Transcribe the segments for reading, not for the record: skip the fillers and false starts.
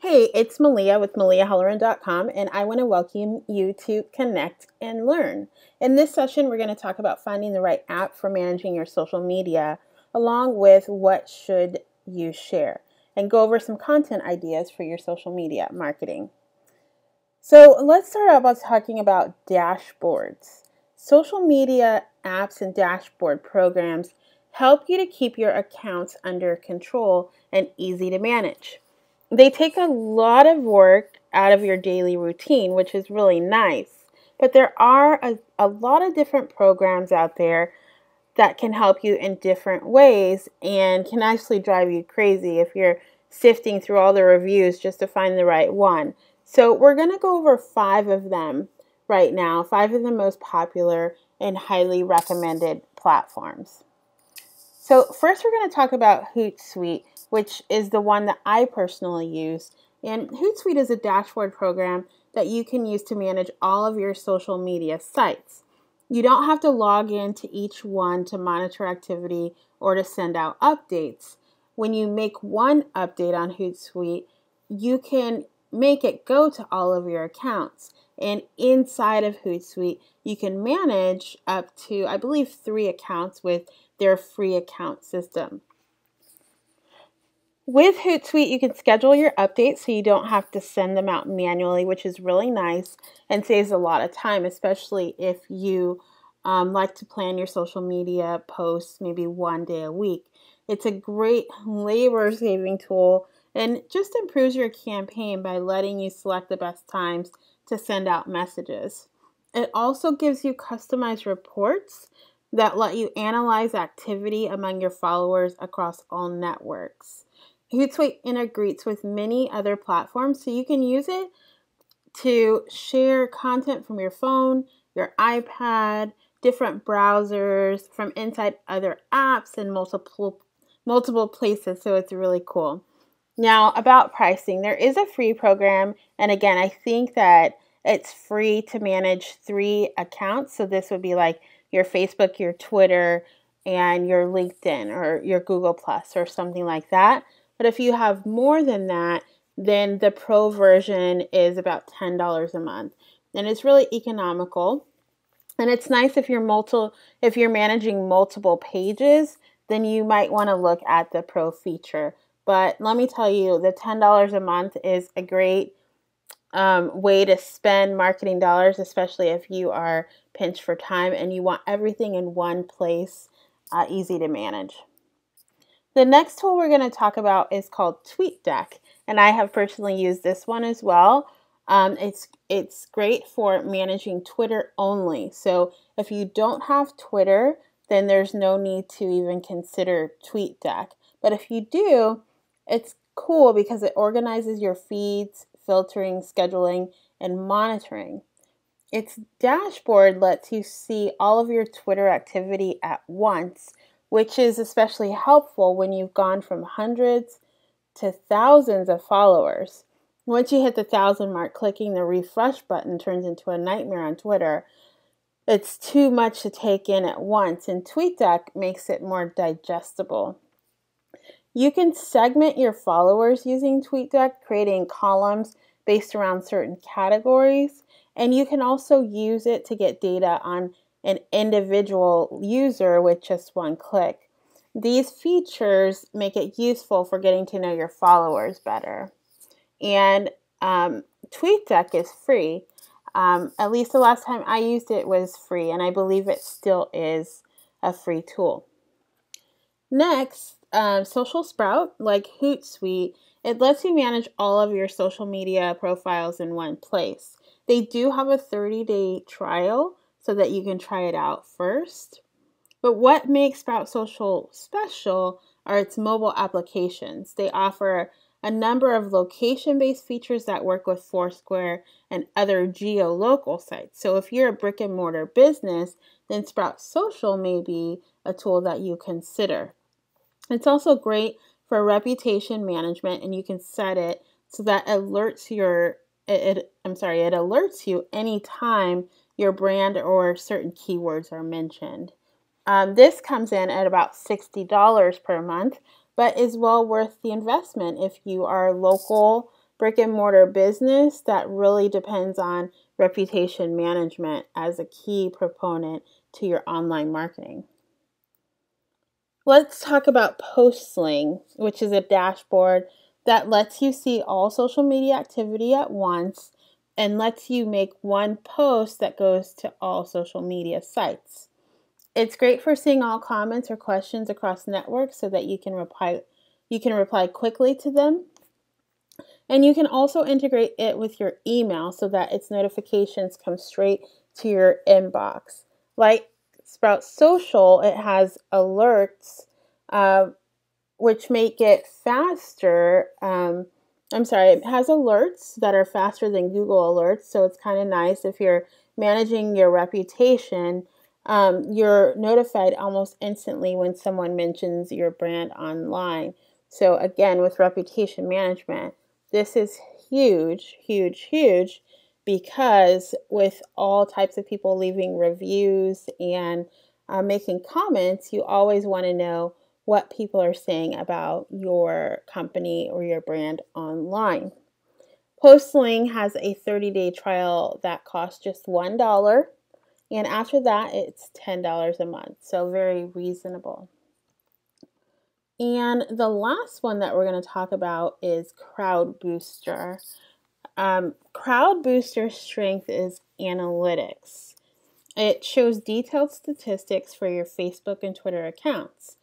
Hey, it's Malia with MaliaHelleran.com, and I want to welcome you to Connect and Learn. In this session, we're going to talk about finding the right app for managing your social media, along with what should you share, and go over some content ideas for your social media marketing. So let's start out by talking about dashboards. Social media apps and dashboard programs help you to keep your accounts under control and easy to manage. They take a lot of work out of your daily routine, which is really nice. But there are a lot of different programs out there that can help you in different ways and can actually drive you crazy if you're sifting through all the reviews just to find the right one. So we're going to go over 5 of them right now, 5 of the most popular and highly recommended platforms. So first we're going to talk about Hootsuite, which is the one that I personally use. And Hootsuite is a dashboard program that you can use to manage all of your social media sites. You don't have to log into each one to monitor activity or to send out updates. When you make one update on Hootsuite, you can make it go to all of your accounts. And inside of Hootsuite, you can manage up to, I believe, 3 accounts with their free account system. With Hootsuite, you can schedule your updates so you don't have to send them out manually, which is really nice and saves a lot of time, especially if you like to plan your social media posts maybe one day a week. It's a great labor-saving tool and just improves your campaign by letting you select the best times to send out messages. It also gives you customized reports that let you analyze activity among your followers across all networks. Hootsuite integrates with many other platforms, so you can use it to share content from your phone, your iPad, different browsers, from inside other apps and multiple places, so it's really cool. Now, about pricing, there is a free program, and again, I think that it's free to manage 3 accounts, so this would be like your Facebook, your Twitter, and your LinkedIn or your Google Plus or something like that. But if you have more than that, then the pro version is about $10 a month. And it's really economical. And it's nice if you're managing multiple pages, then you might want to look at the pro feature. But let me tell you, the $10 a month is a great way to spend marketing dollars, especially if you are pinched for time and you want everything in one place, easy to manage. The next tool we're going to talk about is called Tweetdeck, and I have personally used this one as well. It's great for managing Twitter only. So if you don't have Twitter, then there's no need to even consider Tweetdeck. But if you do, it's cool because it organizes your feeds, filtering, scheduling, and monitoring. Its dashboard lets you see all of your Twitter activity at once, which is especially helpful when you've gone from hundreds to thousands of followers. Once you hit the 1,000 mark, clicking the refresh button turns into a nightmare on Twitter. It's too much to take in at once, and Tweetdeck makes it more digestible. You can segment your followers using Tweetdeck, creating columns based around certain categories, and you can also use it to get data on an individual user with just one click. These features make it useful for getting to know your followers better. And Tweetdeck is free. At least the last time I used it was free, and I believe it still is a free tool. Next, Social Sprout, like Hootsuite, it lets you manage all of your social media profiles in one place. They do have a 30-day trial so that you can try it out first. But what makes Sprout Social special are its mobile applications. They offer a number of location-based features that work with Foursquare and other geo-local sites. So if you're a brick-and-mortar business, then Sprout Social may be a tool that you consider. It's also great for reputation management, and you can set it so that it alerts you anytime your brand or certain keywords are mentioned. This comes in at about $60 per month, but is well worth the investment if you are local brick and mortar business, that really depends on reputation management as a key proponent to your online marketing. Let's talk about Sling, which is a dashboard that lets you see all social media activity at once and lets you make one post that goes to all social media sites. It's great for seeing all comments or questions across networks so that you can reply quickly to them. And you can also integrate it with your email so that its notifications come straight to your inbox. Like Sprout Social, it has alerts, which make it faster. It has alerts that are faster than Google Alerts, so it's kind of nice if you're managing your reputation. You're notified almost instantly when someone mentions your brand online. So again, with reputation management, this is huge, huge, huge, because with all types of people leaving reviews and making comments, you always want to know what people are saying about your company or your brand online. Sling has a 30-day trial that costs just $1, and after that, it's $10 a month, so very reasonable. And the last one that we're going to talk about is Crowd Booster. Crowd Booster's strength is analytics. It shows detailed statistics for your Facebook and Twitter accounts.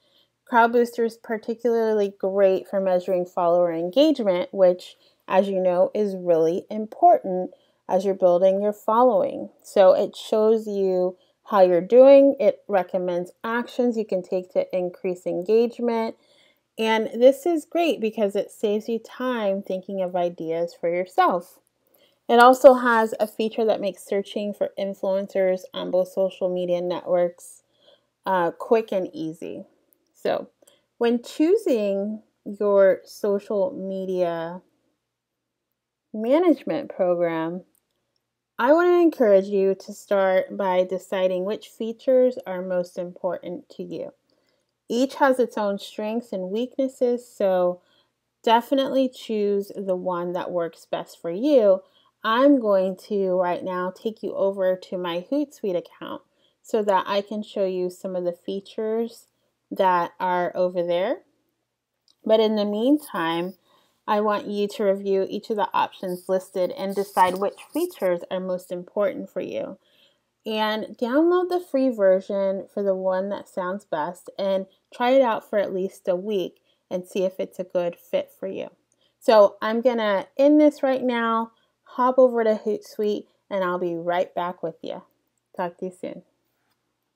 Crowd Booster is particularly great for measuring follower engagement, which, as you know, is really important as you're building your following. So it shows you how you're doing. It recommends actions you can take to increase engagement. And this is great because it saves you time thinking of ideas for yourself. It also has a feature that makes searching for influencers on both social media networks quick and easy. So when choosing your social media management program, I want to encourage you to start by deciding which features are most important to you. Each has its own strengths and weaknesses, so definitely choose the one that works best for you. I'm going to right now take you over to my Hootsuite account so that I can show you some of the features that are over there. But in the meantime, I want you to review each of the options listed and decide which features are most important for you. And download the free version for the one that sounds best and try it out for at least a week and see if it's a good fit for you. So I'm going to end this right now, hop over to Hootsuite, and I'll be right back with you. Talk to you soon.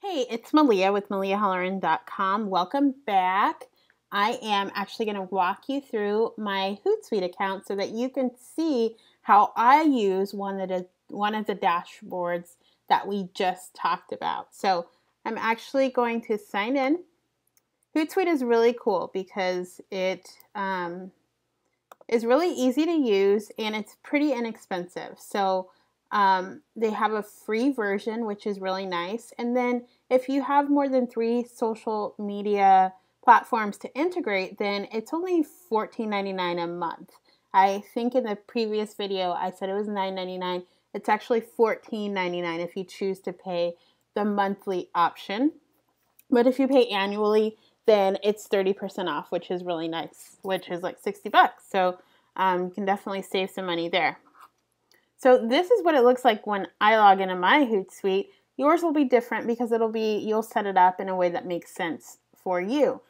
Hey, it's Malia with MaliaHolleran.com. Welcome back. I am actually going to walk you through my Hootsuite account so that you can see how I use one of the dashboards that we just talked about. So I'm actually going to sign in. Hootsuite is really cool because it is really easy to use and it's pretty inexpensive. So they have a free version, which is really nice. And then if you have more than 3 social media platforms to integrate, then it's only $14.99 a month. I think in the previous video I said it was $9.99. It's actually $14.99 if you choose to pay the monthly option. But if you pay annually, then it's 30% off, which is really nice, which is like $60. So you can definitely save some money there. So this is what it looks like when I log into my Hootsuite. Yours will be different because you'll set it up in a way that makes sense for you.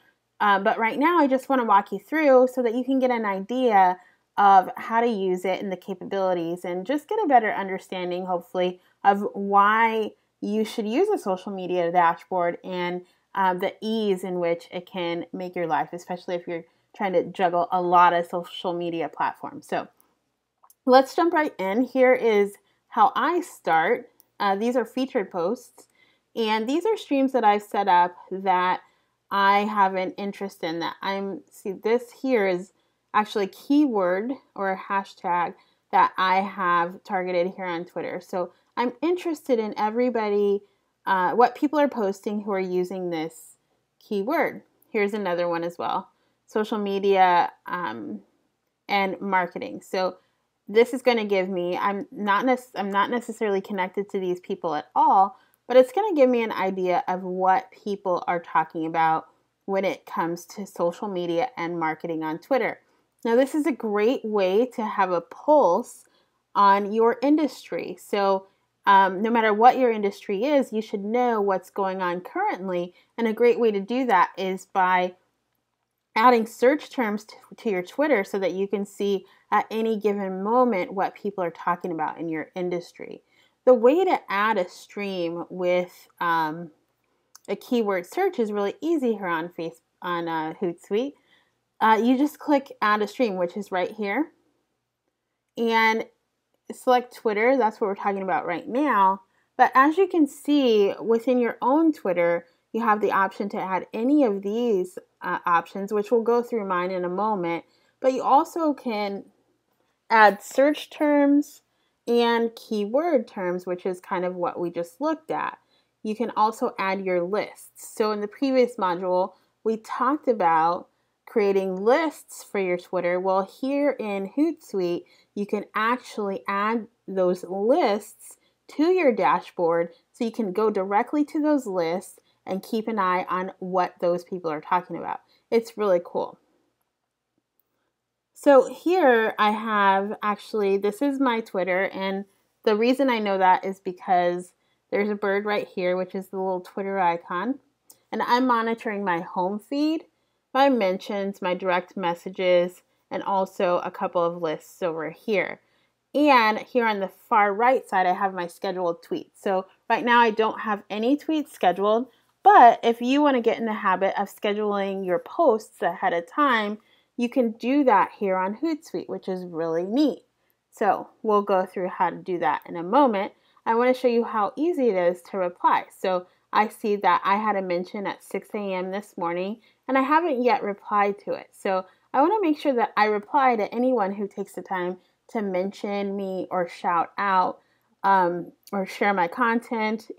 But right now I just want to walk you through so that you can get an idea of how to use it and the capabilities and just get a better understanding, hopefully, of why you should use a social media dashboard and the ease in which it can make your life, especially if you're trying to juggle a lot of social media platforms. So let's jump right in. Here is how I start. These are featured posts, and these are streams that I've set up that I have an interest in. This here is actually a keyword or a hashtag that I have targeted here on Twitter. So I'm interested in everybody, what people are posting who are using this keyword. Here's another one as well. Social media and marketing. So this is going to give me, I'm not necessarily connected to these people at all, but it's going to give me an idea of what people are talking about when it comes to social media and marketing on Twitter. Now, this is a great way to have a pulse on your industry. So no matter what your industry is, you should know what's going on currently. And a great way to do that is by adding search terms to your Twitter so that you can see at any given moment what people are talking about in your industry. The way to add a stream with a keyword search is really easy here on Hootsuite. You just click add a stream, which is right here, and select Twitter. That's what we're talking about right now. But as you can see, within your own Twitter, you have the option to add any of these options, which we'll go through mine in a moment. But you also can add search terms and keyword terms, which is kind of what we just looked at. You can also add your lists. So in the previous module, we talked about creating lists for your Twitter. Well, here in Hootsuite, you can actually add those lists to your dashboard so you can go directly to those lists and keep an eye on what those people are talking about. It's really cool. So here I have, actually, this is my Twitter, and the reason I know that is because there's a bird right here, which is the little Twitter icon, and I'm monitoring my home feed, my mentions, my direct messages, and also a couple of lists over here. And here on the far right side, I have my scheduled tweets. So right now I don't have any tweets scheduled, but if you want to get in the habit of scheduling your posts ahead of time, you can do that here on Hootsuite, which is really neat. So we'll go through how to do that in a moment. I want to show you how easy it is to reply. So I see that I had a mention at 6 a.m. this morning, and I haven't yet replied to it. So I want to make sure that I reply to anyone who takes the time to mention me or shout out or share my content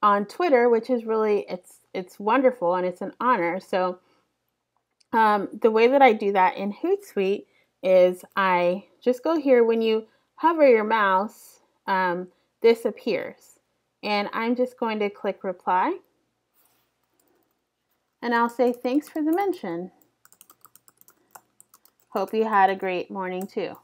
on Twitter, which is really, it's wonderful and it's an honor. So the way that I do that in Hootsuite is I just go here. When you hover your mouse, this appears, and I'm just going to click reply, and I'll say thanks for the mention. Hope you had a great morning too.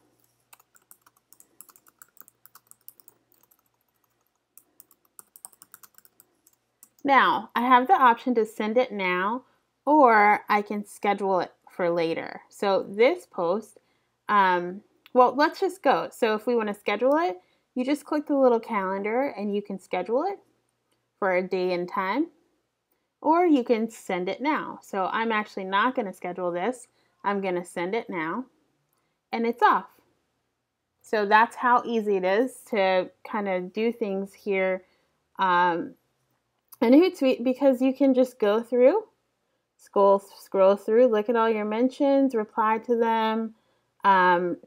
Now, I have the option to send it now, or I can schedule it for later. So this post, well, let's just go. So if we want to schedule it, you just click the little calendar and you can schedule it for a day and time, or you can send it now. So I'm actually not going to schedule this. I'm going to send it now, and it's off. So that's how easy it is to kind of do things here in Hootsuite, because you can just go through, scroll through, look at all your mentions, reply to them,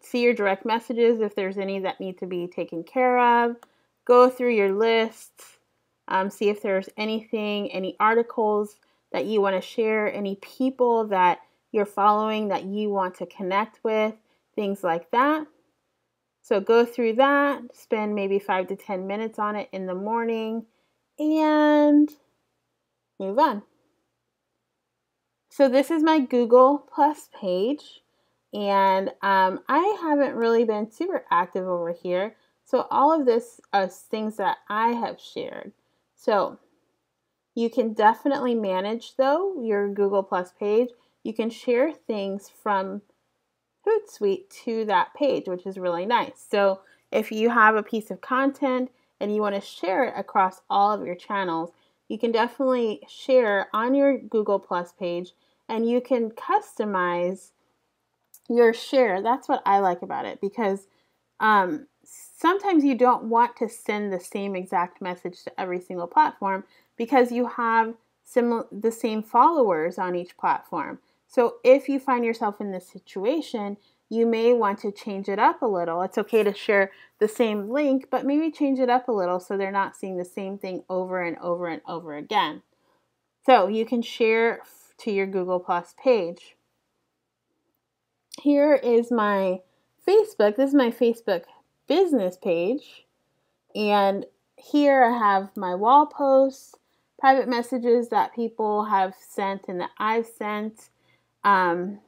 see your direct messages if there's any that need to be taken care of, go through your lists, see if there's anything, any articles that you want to share, any people that you're following that you want to connect with, things like that. So go through that, spend maybe 5 to 10 minutes on it in the morning, and move on. So this is my Google Plus page, and I haven't really been super active over here. So all of this are things that I have shared. So you can definitely manage, though, your Google Plus page. You can share things from Hootsuite to that page, which is really nice. So if you have a piece of content and you want to share it across all of your channels, you can definitely share on your Google Plus page, and you can customize your share. That's what I like about it, because sometimes you don't want to send the same exact message to every single platform because you have the same followers on each platform. So if you find yourself in this situation, you may want to change it up a little. It's okay to share the same link, but maybe change it up a little so they're not seeing the same thing over and over and over again. So you can share to your Google Plus page. here is my Facebook. This is my Facebook business page. And here I have my wall posts, private messages that people have sent and that I've sent, and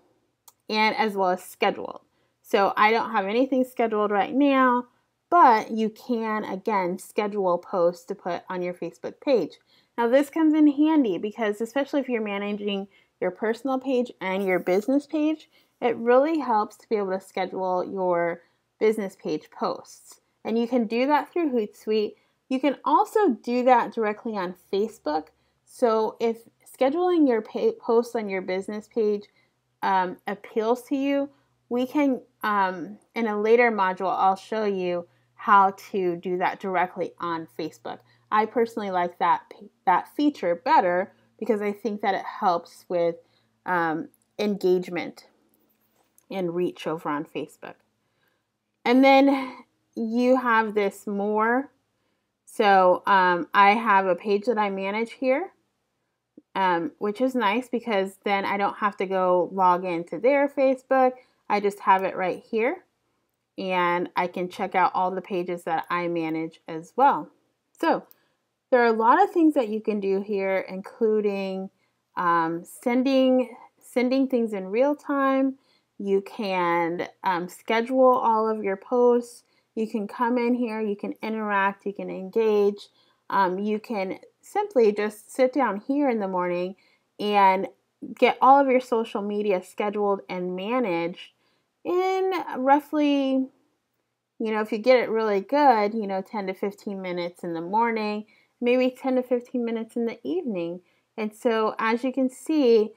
as well as scheduled. So I don't have anything scheduled right now, but you can, again, schedule posts to put on your Facebook page. Now this comes in handy because especially if you're managing your personal page and your business page, it really helps to be able to schedule your business page posts. And you can do that through Hootsuite. You can also do that directly on Facebook. So if scheduling your posts on your business page appeals to you, we can, in a later module, I'll show you how to do that directly on Facebook. I personally like that feature better because I think that it helps with engagement and reach over on Facebook. And then you have this more. So I have a page that I manage here, which is nice because then I don't have to go log into their Facebook. I just have it right here, and I can check out all the pages that I manage as well. So there are a lot of things that you can do here, including sending things in real time. You can schedule all of your posts. You can come in here, you can interact, you can engage. You can simply just sit down here in the morning and get all of your social media scheduled and managed in roughly, if you get it really good, 10 to 15 minutes in the morning, maybe 10 to 15 minutes in the evening. And so as you can see,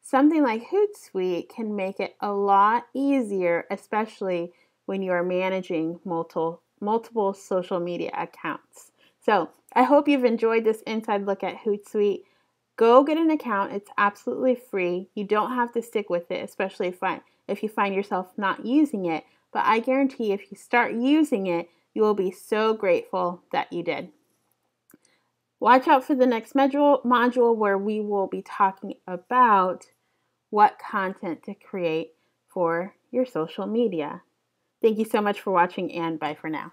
something like Hootsuite can make it a lot easier, especially when you are managing multiple social media accounts. So I hope you've enjoyed this inside look at Hootsuite. Go get an account. It's absolutely free. You don't have to stick with it, especially if you find yourself not using it. But I guarantee if you start using it, you will be so grateful that you did. Watch out for the next module where we will be talking about what content to create for your social media. Thank you so much for watching, and bye for now.